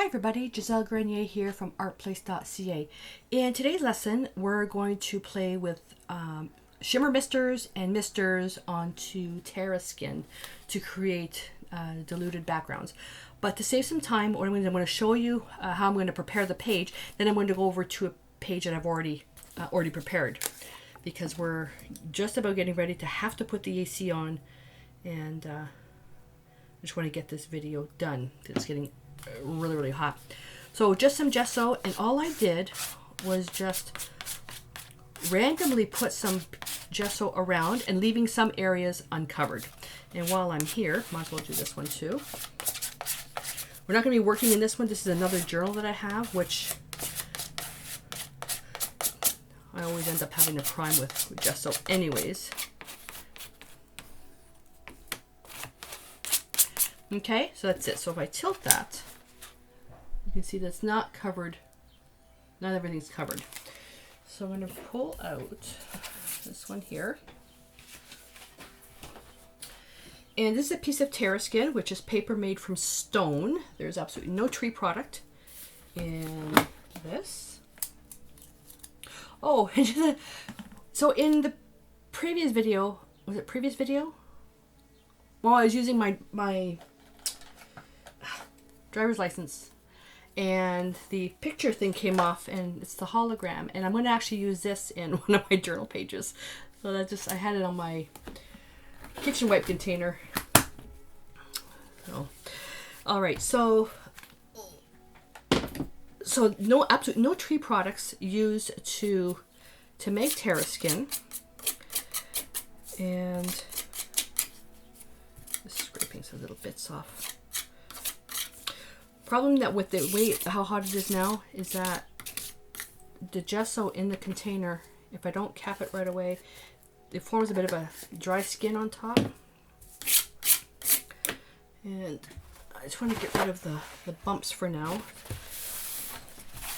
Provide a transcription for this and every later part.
Hi everybody, Giselle Grenier here from ArtPlace.ca. In today's lesson, we're going to play with shimmer misters and misters onto Terra skin to create diluted backgrounds. But to save some time, what I'm going to show you how I'm going to prepare the page. Then I'm going to go over to a page that I've already prepared, because we're just about getting ready to have to put the AC on, and I just want to get this video done. It's getting really hot. So just some gesso, and all I did was just randomly put some gesso around and leaving some areas uncovered. And while I'm here, might as well do this one too. We're not going to be working in this one. This is another journal that I have, which I always end up having to prime with gesso anyways. Okay, so that's it. So if I tilt that, you can see that's not covered. Not everything's covered. So I'm going to pull out this one here. And this is a piece of Terra skin, which is paper made from stone. There's absolutely no tree product in this. Oh, so in the previous video, was it previous video? Well, I was using my driver's license, and the picture thing came off, and it's the hologram, and I'm going to actually use this in one of my journal pages. So that just, I had it on my kitchen wipe container. So, all right, so absolutely no tree products used to make Terra skin, and just scraping some little bits off. Problem that with the way how hot it is now is that the gesso in the container, if I don't cap it right away, it forms a bit of a dry skin on top. And I just want to get rid of the bumps for now.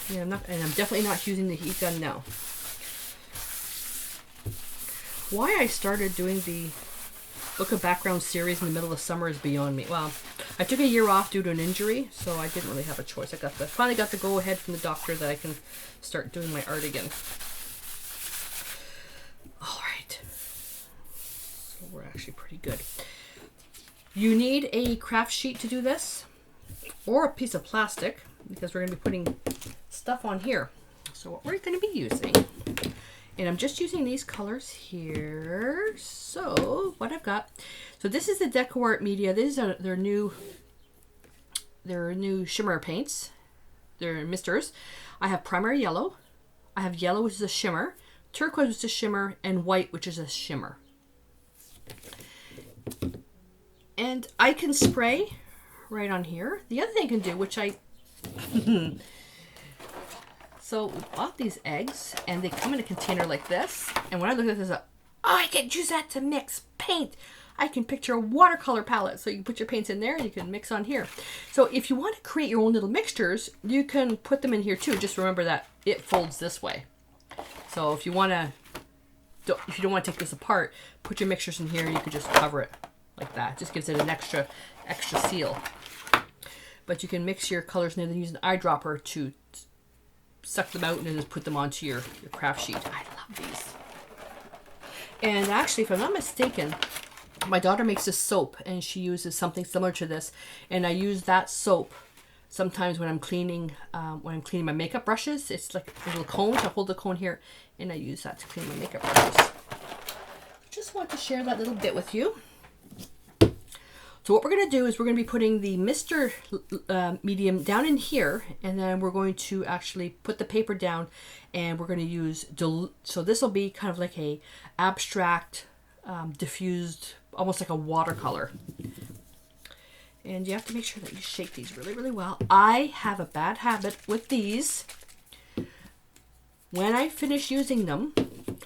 Yeah, I'm definitely not using the heat gun now. Why I started doing the Look at Background series in the middle of summer is beyond me. Well, I took a year off due to an injury, so I didn't really have a choice. I finally got the go-ahead from the doctor that I can start doing my art again. All right. So we're actually pretty good. You need a craft sheet to do this, or a piece of plastic, because we're going to be putting stuff on here. So what we're going to be using, and I'm just using these colors here. So what I've got, so this is the Deco Art Media. These are their new shimmer paints. They're misters. I have primary yellow. I have yellow, which is a shimmer, turquoise, which is a shimmer, and white, which is a shimmer. And I can spray right on here. The other thing I can do, which I so we bought these eggs, and they come in a container like this. And when I look at this, I can use that to mix paint. I can picture a watercolor palette. So you can put your paints in there, and you can mix on here. So if you want to create your own little mixtures, you can put them in here too. Just remember that it folds this way. So if you don't want to take this apart, put your mixtures in here. You could just cover it like that. Just gives it an extra seal. But you can mix your colors and then use an eyedropper to suck them out and then just put them onto your craft sheet. I love these. And actually, if I'm not mistaken, my daughter makes this soap, and she uses something similar to this. And I use that soap sometimes when I'm cleaning my makeup brushes. It's like a little cone. So I hold the cone here, and I use that to clean my makeup brushes. Just want to share that little bit with you. So what we're going to do is we're going to be putting the mister medium down in here, and then we're going to actually put the paper down, and we're going to use, so this will be kind of like a abstract, diffused, almost like a watercolor. And you have to make sure that you shake these really well. I have a bad habit with these. When I finish using them,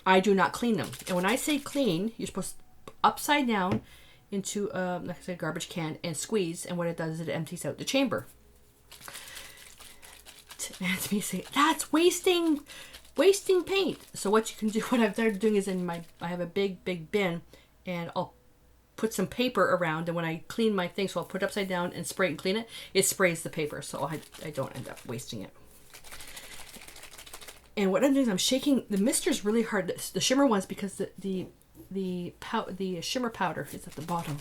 I do not clean them. And when I say clean, you're supposed to upside down into like I said, garbage can and squeeze, and what it does is it empties out the chamber. And to me, say that's wasting paint. So what you can do, what I've started doing is I have a big bin, and I'll put some paper around, and when I clean my thing, so I'll put it upside down and spray it and clean it, it sprays the paper, so I don't end up wasting it. And what I'm doing is I'm shaking the mister's really hard, the shimmer ones, because the shimmer powder is at the bottom.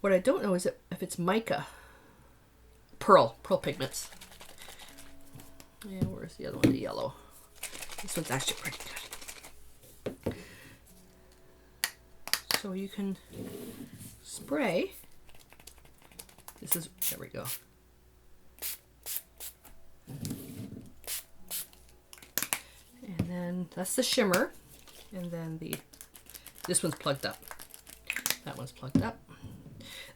What I don't know is if it's mica, pearl pigments. And where's the other one? The yellow. This one's actually pretty good. So you can spray. There we go. And then that's the shimmer. And then this one's plugged up. That one's plugged up.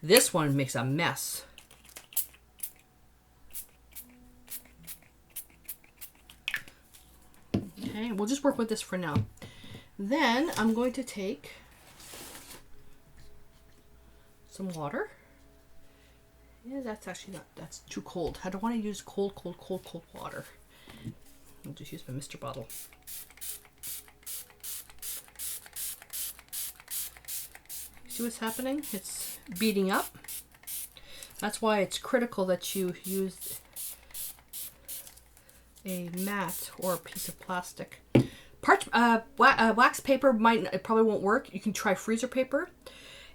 This one makes a mess. Okay, we'll just work with this for now. Then I'm going to take some water. Yeah, that's actually not, that's too cold. I don't want to use cold water. I'll just use my Mr. bottle. See what's happening? It's beating up. That's why it's critical that you use a mat or a piece of plastic. Wax paper it probably won't work. You can try freezer paper,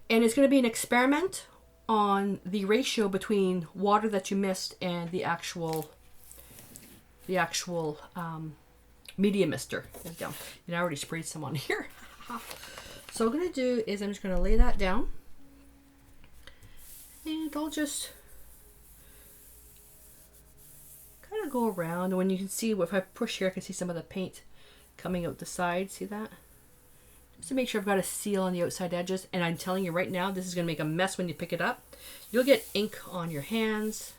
and it's going to be an experiment on the ratio between water that you mist and the actual media mister. And I already sprayed some on here. So what I'm going to do is I'm just going to lay that down, and I'll just kind of go around. And when you can see, if I push here, I can see some of the paint coming out the side. See that? Just to make sure I've got a seal on the outside edges. And I'm telling you right now, this is going to make a mess when you pick it up. You'll get ink on your hands.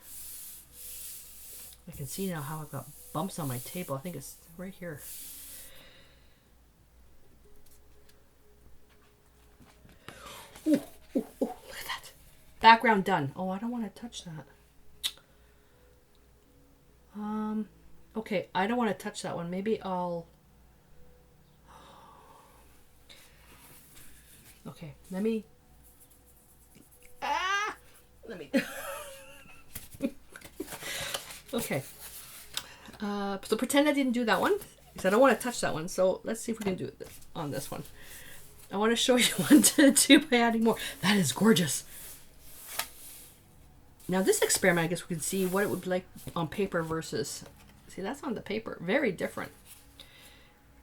I can see now how I've got bumps on my table. I think it's right here. Ooh, look at that. Background done. Oh, I don't want to touch that. Okay, I don't want to touch that one. Maybe I'll... Okay, let me... Okay. So pretend I didn't do that one, because I don't want to touch that one. So let's see if we can do it on this one. I want to show you 1 to 2 by adding more. That is gorgeous. Now this experiment, I guess we can see what it would be like on paper versus... See, that's on the paper. Very different.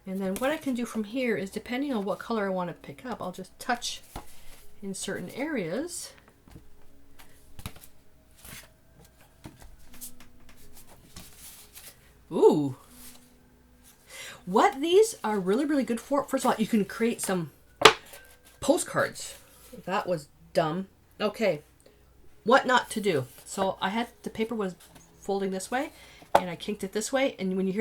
And then what I can do from here is, depending on what color I want to pick up, I'll just touch in certain areas. Ooh. What these are really, really good for, first of all, you can create some postcards. That was dumb. Okay. What not to do. So I had, the paper was folding this way, and I kinked it this way, and when you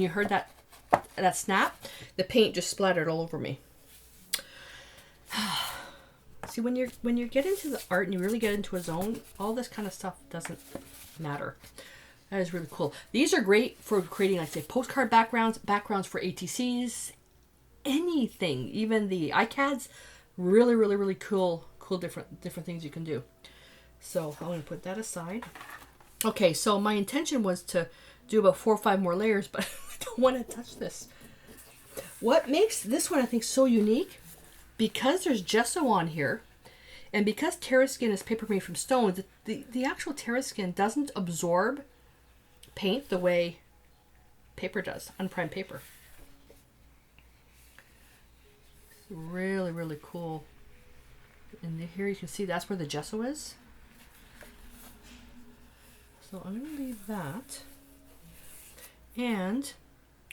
heard that snap, the paint just splattered all over me. See, when you get into the art and you really get into a zone, all this kind of stuff doesn't matter. That is really cool. These are great for creating, like, say, postcard backgrounds for ATCs, anything, even the iCads. Really, really, really cool different things you can do. So I'm going to put that aside. Okay, so my intention was to do about 4 or 5 more layers, but I don't want to touch this. What makes this one, I think, so unique, because there's gesso on here, and because Terraskin is paper made from stone, the actual Terraskin doesn't absorb paint the way paper does, unprimed paper. It's really, really cool. And here you can see that's where the gesso is. So I'm going to leave that. And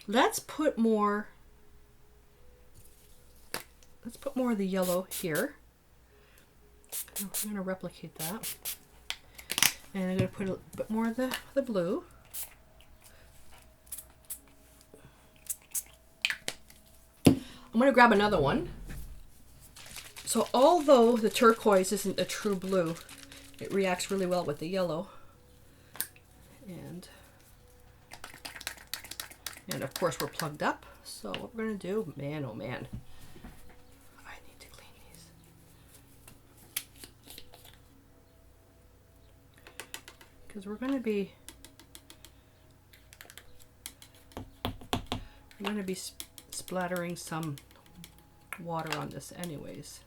let's put more of the yellow here. I'm going to replicate that. And I'm going to put a bit more of the blue. I'm going to grab another one. So although the turquoise isn't a true blue, it reacts really well with the yellow. And of course we're plugged up. So what we're going to do, man, oh man, I need to clean these. because we're going to be splattering some water on this anyways.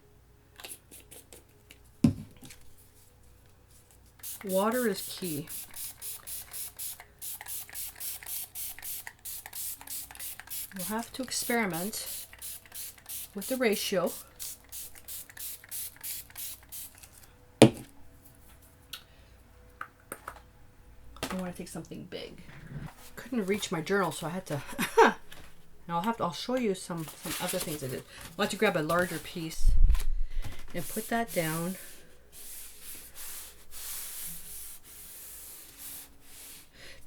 Water is key. You'll have to experiment with the ratio. I want to take something big. Couldn't reach my journal, so I had to. Now I'll show you some other things I did. I want to grab a larger piece and put that down.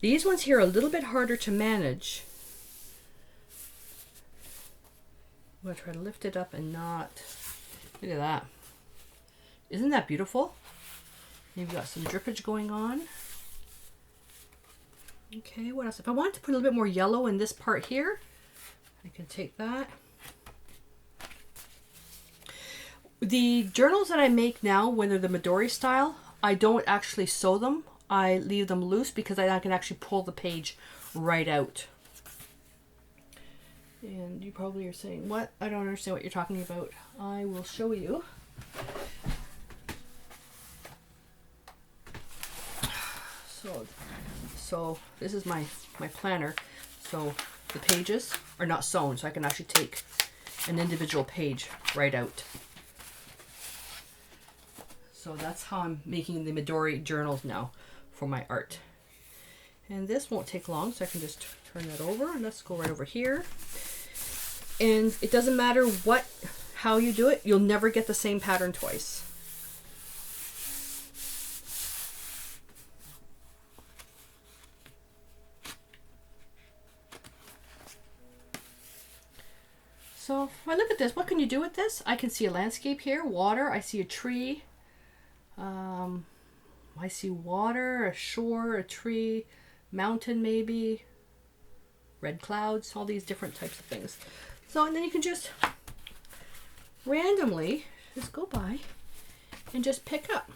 These ones here are a little bit harder to manage. I'm going to try to lift it up and not. Look at that. Isn't that beautiful? You've got some drippage going on. Okay, what else? If I wanted to put a little bit more yellow in this part here, I can take that. The journals that I make now, when they're the Midori style, I don't actually sew them. I leave them loose because I can actually pull the page right out. And you probably are saying, what? I don't understand what you're talking about. I will show you. So this is my planner. So the pages are not sewn, so I can actually take an individual page right out. So that's how I'm making the Midori journals now for my art. And this won't take long, so I can just turn that over, and let's go right over here. And it doesn't matter how you do it, you'll never get the same pattern twice. So if I look at this, what can you do with this? I can see a landscape here, water, I see a tree. I see water, a shore, a tree, mountain maybe, red clouds, all these different types of things. So, and then you can just randomly just go by and just pick up.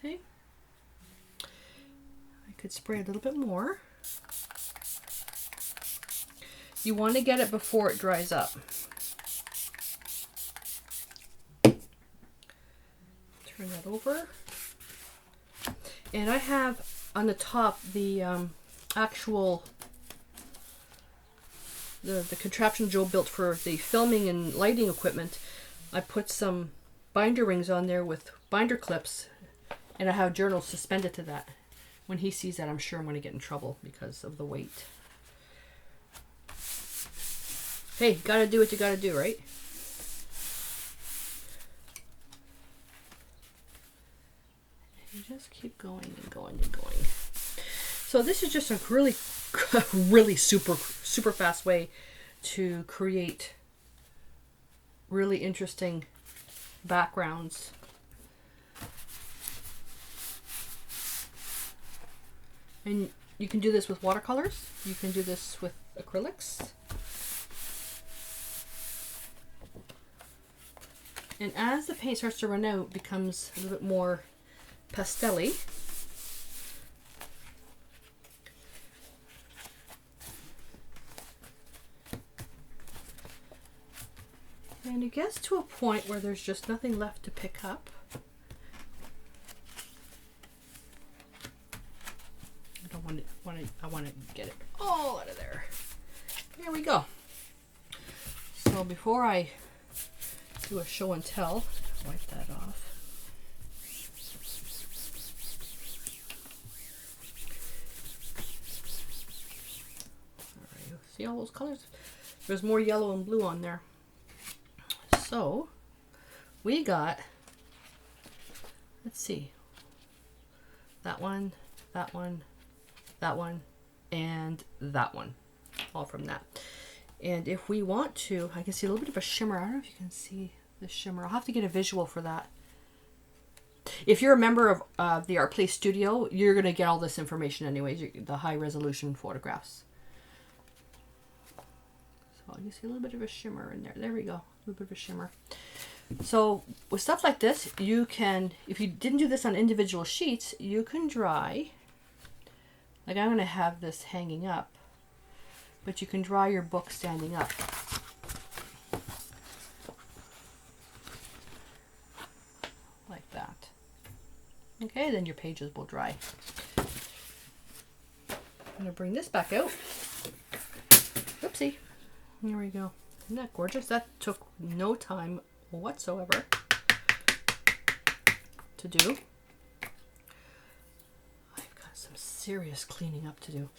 See? I could spray a little bit more. You want to get it before it dries up. Turn that over. And I have on the top the actual the contraption Joe built for the filming and lighting equipment. I put some binder rings on there with binder clips, and I have journals suspended to that. When he sees that, I'm sure I'm going to get in trouble because of the weight. Hey, gotta do what you gotta do, right? You just keep going and going and going. So this is just a really super fast way to create really interesting backgrounds. And you can do this with watercolors. You can do this with acrylics. And as the paint starts to run out, it becomes a little bit more pastel-y. And it gets to a point where there's just nothing left to pick up. I want to get it all out of there. There we go. So before I do a show and tell, wipe that off. Alright, see all those colors? There's more yellow and blue on there. So we got, let's see, that one, that one, that one, and that one, all from that. And if we want to, I can see a little bit of a shimmer. I don't know if you can see the shimmer. I'll have to get a visual for that. If you're a member of the ArtPlace Studio, you're going to get all this information anyways, the high resolution photographs. So you see a little bit of a shimmer in there. There we go. A little bit of a shimmer. So with stuff like this, you can, if you didn't do this on individual sheets, you can dry, like I'm going to have this hanging up, but you can dry your book standing up. Like that. Okay, then your pages will dry. I'm going to bring this back out. Oopsie. Here we go. Isn't that gorgeous? That took no time whatsoever to do. I've got some serious cleaning up to do.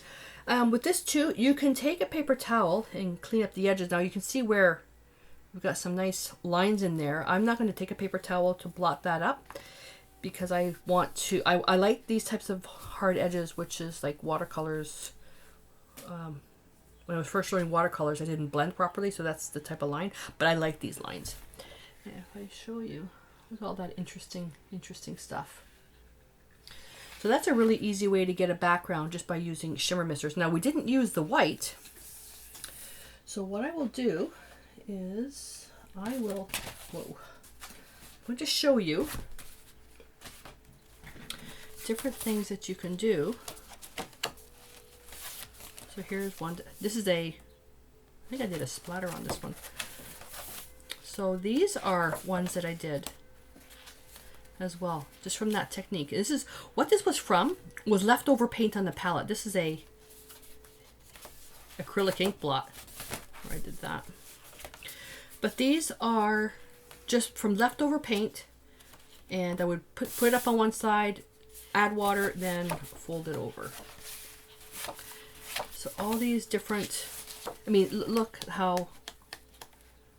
With this too, you can take a paper towel and clean up the edges. Now you can see where we've got some nice lines in there. I'm not going to take a paper towel to blot that up because I want to, I like these types of hard edges, which is like watercolors. When I was first learning watercolors, I didn't blend properly, so that's the type of line, but I like these lines. Yeah, if I show you, look at all that interesting stuff. So that's a really easy way to get a background just by using shimmer misters. Now we didn't use the white, so what I will do is I will, I'm going to show you different things that you can do. So here's one. This is I think I did a splatter on this one. So these are ones that I did as well, just from that technique. This is what this was from, was leftover paint on the palette. This is a acrylic ink blot where I did that. But these are just from leftover paint, and I would put it up on one side, add water, then fold it over. So all these different, I mean, look how,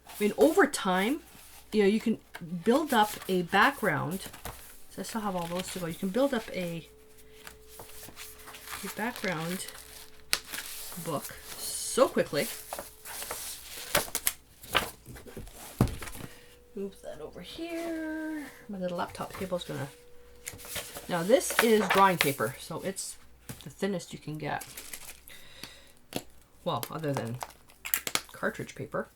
I mean, over time, you know, you can build up a background. So I still have all those to go. You can build up a background book so quickly. Move that over here. My little laptop cable's gonna, now this is drawing paper, so it's the thinnest you can get. Well, other than cartridge paper.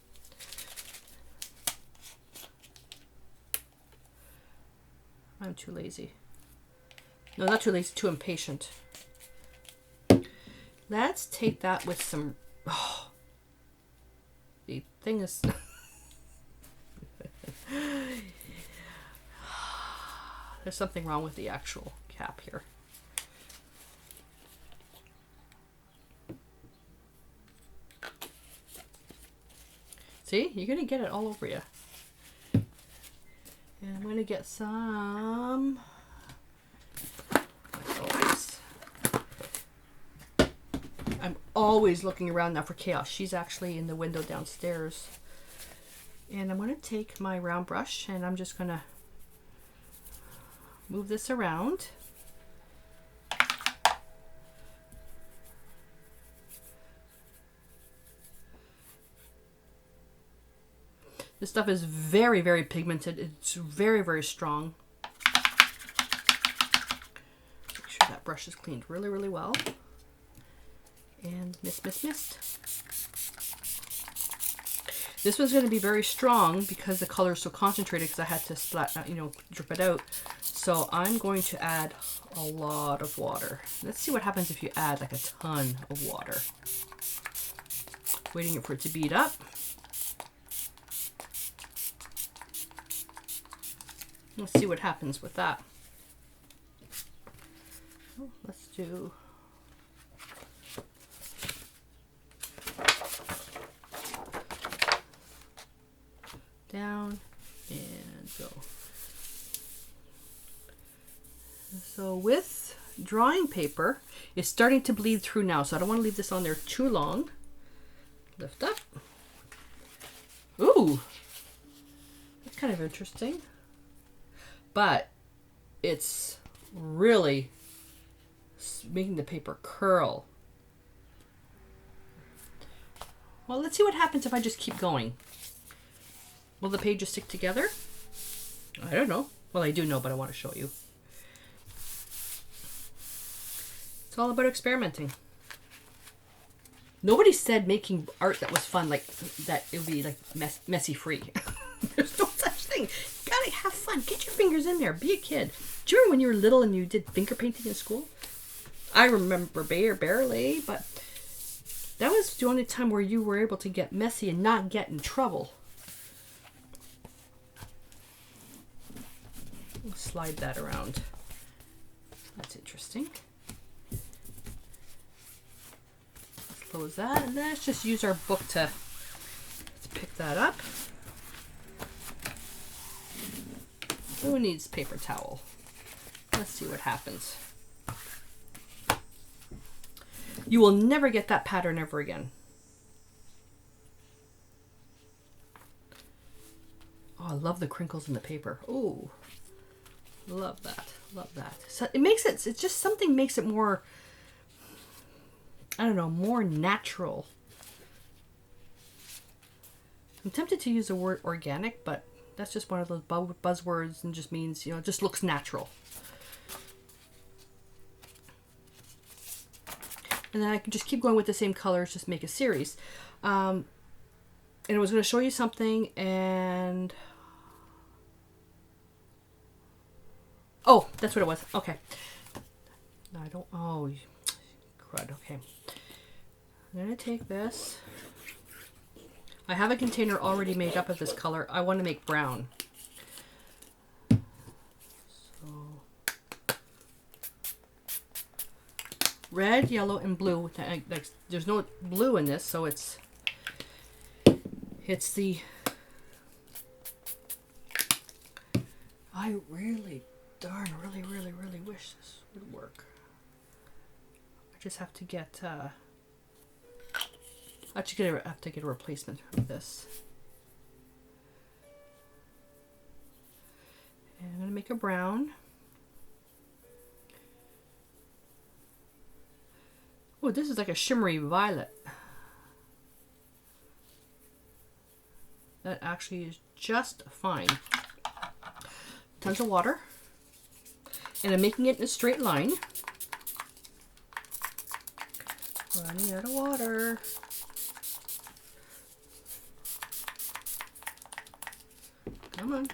I'm too lazy. No, not too lazy, too impatient. Let's take that with some, oh, the thing is, there's something wrong with the actual cap here. See, you're going to get it all over you. And I'm going to get some, like always. I'm always looking around now for chaos. She's actually in the window downstairs. And I'm going to take my round brush and I'm just going to move this around. This stuff is very, very pigmented. It's very, very strong. Make sure that brush is cleaned really, really well. And mist. This one's going to be very strong because the color is so concentrated because I had to drip it out. So I'm going to add a lot of water. Let's see what happens if you add like a ton of water. Waiting for it to bead up. Let's see what happens with that. Oh, let's do down and go. So with drawing paper, it's starting to bleed through now, so I don't want to leave this on there too long. Lift up. Ooh, that's kind of interesting. But it's really making the paper curl. Well, let's see what happens if I just keep going. Will the pages stick together? I don't know. Well, I do know, but I want to show you. It's all about experimenting. Nobody said making art that was fun, like that it would be like messy free. There's no such thing. thing. You gotta have fun. Get your fingers in there. Be a kid. Do you remember when you were little and you did finger painting in school? I remember barely, but that was the only time where you were able to get messy and not get in trouble. We'll slide that around. That's interesting. Let's close that, and then let's just use our book to pick that up. Who needs paper towel? Let's see what happens. You will never get that pattern ever again. Oh, I love the crinkles in the paper. Oh, love that. Love that. So it makes it, it's just something makes it more, I don't know, more natural. I'm tempted to use the word organic, but that's just one of those buzzwords and just means, you know, it just looks natural. And then I can just keep going with the same colors, just make a series. And I was going to show you something, and oh, that's what it was. Okay. No, I don't, oh, crud. Okay. I'm going to take this. I have a container already made up of this color. I want to make brown. So red, yellow, and blue. Like, there's no blue in this, so it's the, I really really wish this would work. I just have to get I have to get a replacement of this. And I'm going to make a brown. Oh, this is like a shimmery violet. That actually is just fine. Tons of water. And I'm making it in a straight line. Running out of water. Come on.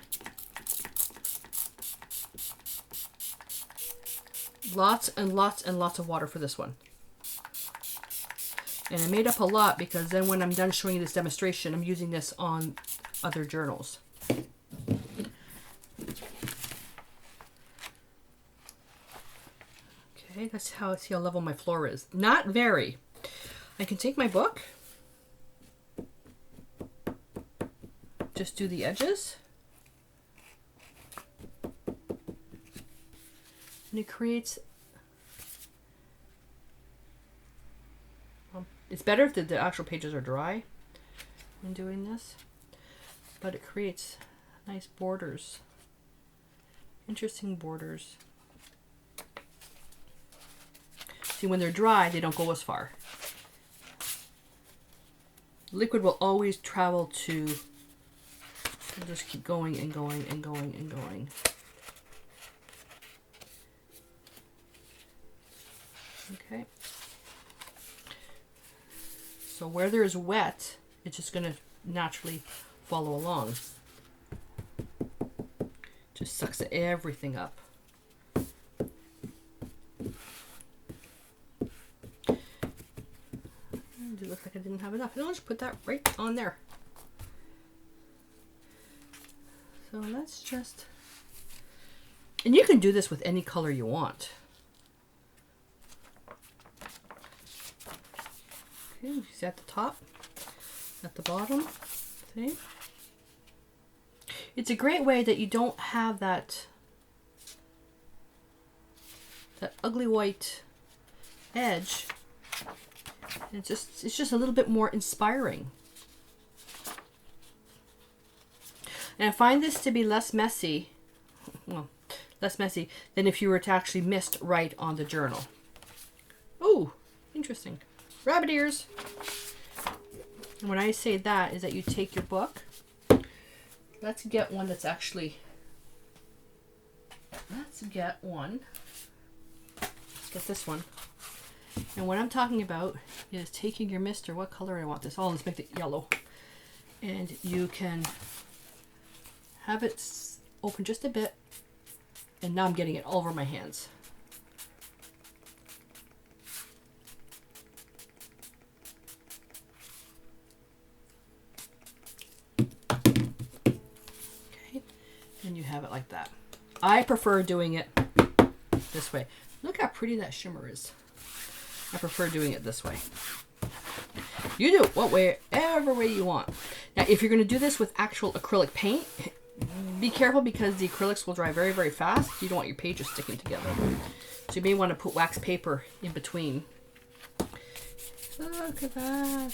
Lots and lots and lots of water for this one. And I made up a lot because then when I'm done showing you this demonstration, I'm using this on other journals. Okay, that's how, see how level my floor is. Not very. I can take my book. Just do the edges. And it creates, it's better if the actual pages are dry when doing this, but it creates nice borders, interesting borders. See, when they're dry, they don't go as far. Liquid will always travel to, and just keep going and going and going and going. Okay. So where there's wet, it's just going to naturally follow along. Just sucks everything up. It looks like I didn't have enough. And I'll just put that right on there. So let's just, and you can do this with any color you want. Okay, see at the top, at the bottom, see? It's a great way that you don't have that ugly white edge. It's just a little bit more inspiring. And I find this to be less messy, well, less messy than if you were to actually mist right on the journal. Oh, interesting. Rabbit ears. And when I say that is that you take your book. Let's get one that's actually, let's get this one. And what I'm talking about is taking your mister, what color I want this? Oh, let's make it yellow. And you can have it open just a bit. And now I'm getting it all over my hands. Okay, and you have it like that. I prefer doing it this way. Look how pretty that shimmer is. I prefer doing it this way. You do it whatever way you want. Now, if you're going to do this with actual acrylic paint, be careful because the acrylics will dry very, very fast. You don't want your pages sticking together. So you may want to put wax paper in between. Look at that.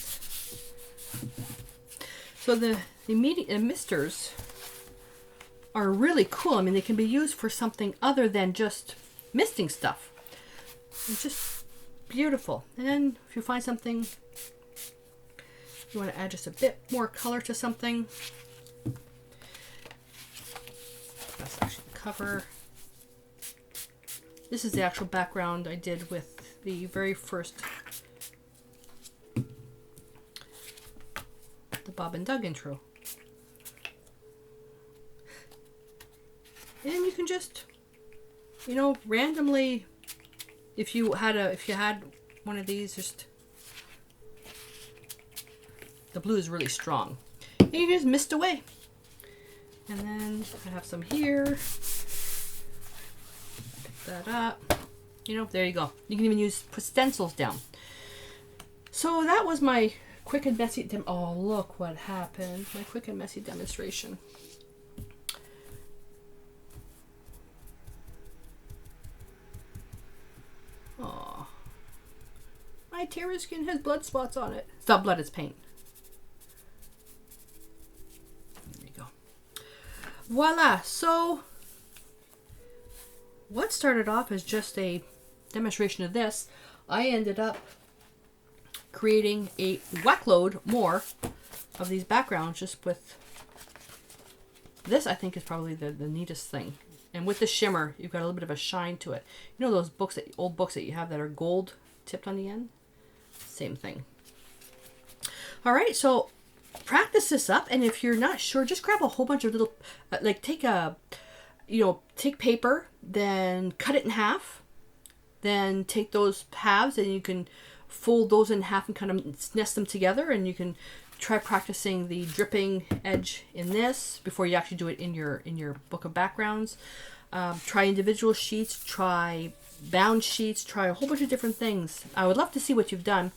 So the misters are really cool. I mean, they can be used for something other than just misting stuff. It's just beautiful. And then if you find something, you want to add just a bit more color to something. That's actually the cover. This is the actual background I did with the very first the Bob and Doug intro. And you can just, you know, randomly, if you had one of these, just the blue is really strong. And you just mist away. And then I have some here. Pick that up. You know, there you go. You can even put stencils down. So that was my quick and messy oh, look what happened. My quick and messy demonstration. Oh, my terra skin has blood spots on it. It's not blood, it's paint. There you go. Voila. So what started off as just a demonstration of this, I ended up creating a whack load more of these backgrounds just with this. I think is probably the neatest thing. And with the shimmer, you've got a little bit of a shine to it. You know those books, old books that you have that are gold tipped on the end? Same thing. All right, so practice this up. And if you're not sure, just grab a whole bunch of little, take paper, then cut it in half. Then take those halves and you can fold those in half and kind of nest them together. And you can try practicing the dripping edge in this before you actually do it in your book of backgrounds. Try individual sheets, try bound sheets, try a whole bunch of different things. I would love to see what you've done.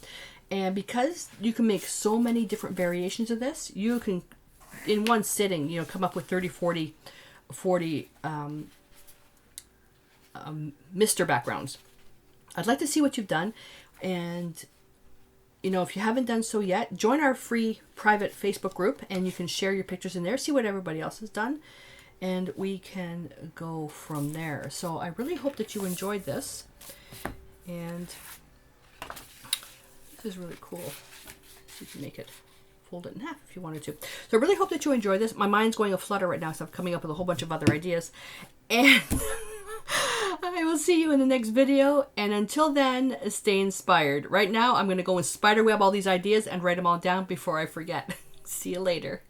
And because you can make so many different variations of this, you can, in one sitting, you know, come up with 30, 40 mister backgrounds. I'd like to see what you've done. And you know, if you haven't done so yet, join our free private Facebook group and you can share your pictures in there, see what everybody else has done, and we can go from there. So I really hope that you enjoyed this. And this is really cool. You can make it, fold it in half if you wanted to. So I really hope that you enjoyed this. My mind's going a flutter right now, so I'm coming up with a whole bunch of other ideas. And I will see you in the next video, and until then, stay inspired. Right now, I'm going to go and spiderweb all these ideas and write them all down before I forget. See you later.